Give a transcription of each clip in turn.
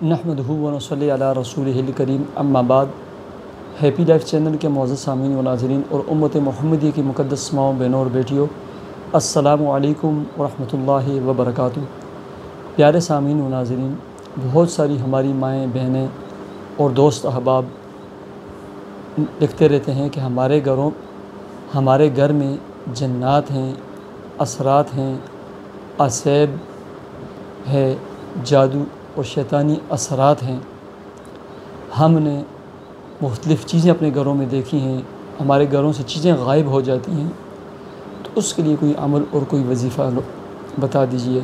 نحمدہ و نصلی علی رسولہ الکریم اما بعد۔ ہیپی لائف چینل کے معزز سامعین و ناظرین اور امت محمدی کی مقدس ماؤں بہنوں اور بیٹیوں، السلام علیکم ورحمۃ اللہ وبرکاتہ۔ پیارے سامعین و ناظرین، بہت ساری ہماری مائیں بہنیں اور دوست احباب لکھتے رہتے ہیں کہ ہمارے گھر میں جنات ہیں، اثرات ہیں، اعصاب ہے، جادو اور شیطانی اثرات ہیں۔ ہم نے مختلف چیزیں اپنے گھروں میں دیکھی ہیں، ہمارے گھروں سے چیزیں غائب ہو جاتی ہیں، تو اس کے لیے کوئی عمل اور کوئی وظیفہ بتا دیجئے۔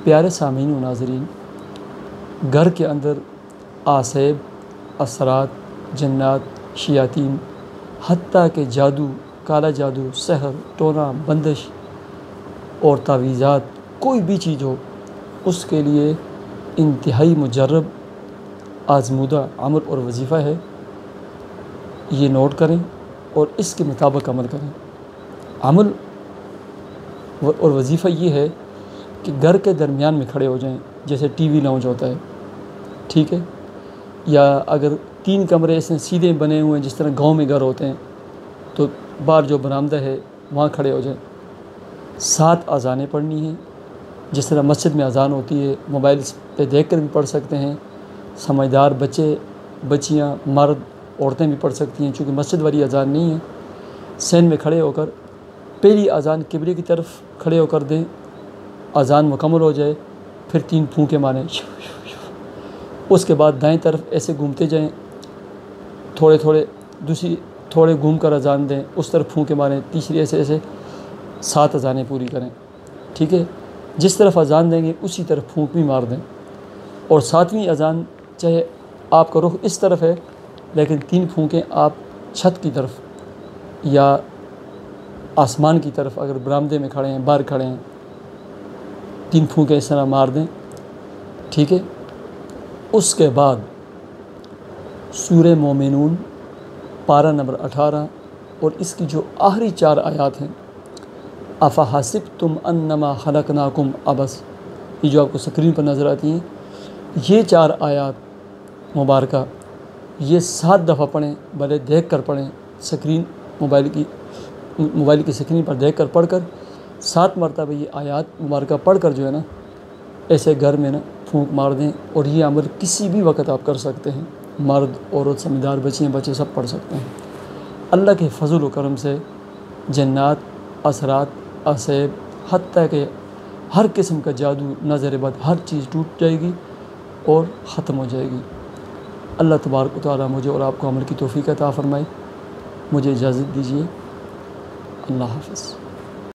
پیارے سامعین و ناظرین، گھر کے اندر اعصاب، اثرات، جنات، شیاطین، حتیٰ کہ جادو، کالا جادو، سحر، ٹونا، بندش اور تعویذات، کوئی بھی چیز ہو، اس کے لیے انتہائی مجرب آزمودہ عمل اور وظیفہ ہے۔ یہ نوٹ کریں اور اس کے مطابق عمل کریں۔ عمل اور وظیفہ یہ ہے کہ گھر کے درمیان میں کھڑے ہو جائیں، جیسے ٹی وی لاؤنج ہوتا ہے، ٹھیک ہے، یا اگر 3 کمرے ایسے سیدھے بنے ہوئے ہیں جس طرح گاؤں میں گھر ہوتے ہیں، تو باہر جو برآمدہ ہے وہاں کھڑے ہو جائیں۔ 7 اذانیں پڑھنی ہیں، جس طرح مسجد میں اذان ہوتی ہے، موبائل پہ دیکھ کر بھی پڑھ سکتے ہیں۔ سمجھدار بچے، بچیاں، مرد، عورتیں بھی پڑھ سکتی ہیں، چونکہ مسجد والی اذان نہیں ہے۔ سین میں کھڑے ہو کر پہلی اذان قبلے کی طرف کھڑے ہو کر دیں، اذان مکمل ہو جائے پھر 3 پھونکے ماریں، اس کے بعد دائیں طرف ایسے گھومتے جائیں، تھوڑے گھوم کر اذان دیں، اس طرف پھونکے ماریں، تیسری ایسے 7 اذانیں پوری کریں، ٹھیک ہے۔ جس طرف اذان دیں گے اسی طرف پھونک بھی مار دیں، اور 7ویں اذان چاہے آپ کا رخ اس طرف ہے لیکن 3 پھونکیں آپ چھت کی طرف یا آسمان کی طرف، اگر برآمدے میں کھڑے ہیں، باہر کھڑے ہیں، 3 پھونکیں اس طرح مار دیں، ٹھیک ہے۔ اس کے بعد سورہ مومنون پارہ نمبر 18 اور اس کی جو آخری 4 آیات ہیں، افحسبتم انما خلقناکم عبث، یہ جو آپ کو سکرین پر نظر آتی ہیں، یہ 4 آیات مبارکہ یہ 7 دفعہ پڑھیں، بھلے دیکھ کر پڑھیں، موبائل کی سکرین پر دیکھ کر پڑھ کر 7 مرتبہ یہ آیات مبارکہ پڑھ کر جو ہے نا، ایسے گھر میں نا پھونک مار دیں، اور یہ عمل کسی بھی وقت آپ کر سکتے ہیں، مرد، عورت، سمجھدار بچے سب پڑھ سکتے ہیں۔ اللہ کے فضل و کرم سے جنات، اثرات، اعصاب، حتیٰ کہ ہر قسم کا جادو، نظر بد، ہر چیز ٹوٹ جائے گی اور ختم ہو جائے گی۔ اللہ تبارک و تعالیٰ مجھے اور آپ کو عمل کی توفیق عطا فرمائے۔ مجھے اجازت دیجیے، اللہ حافظ۔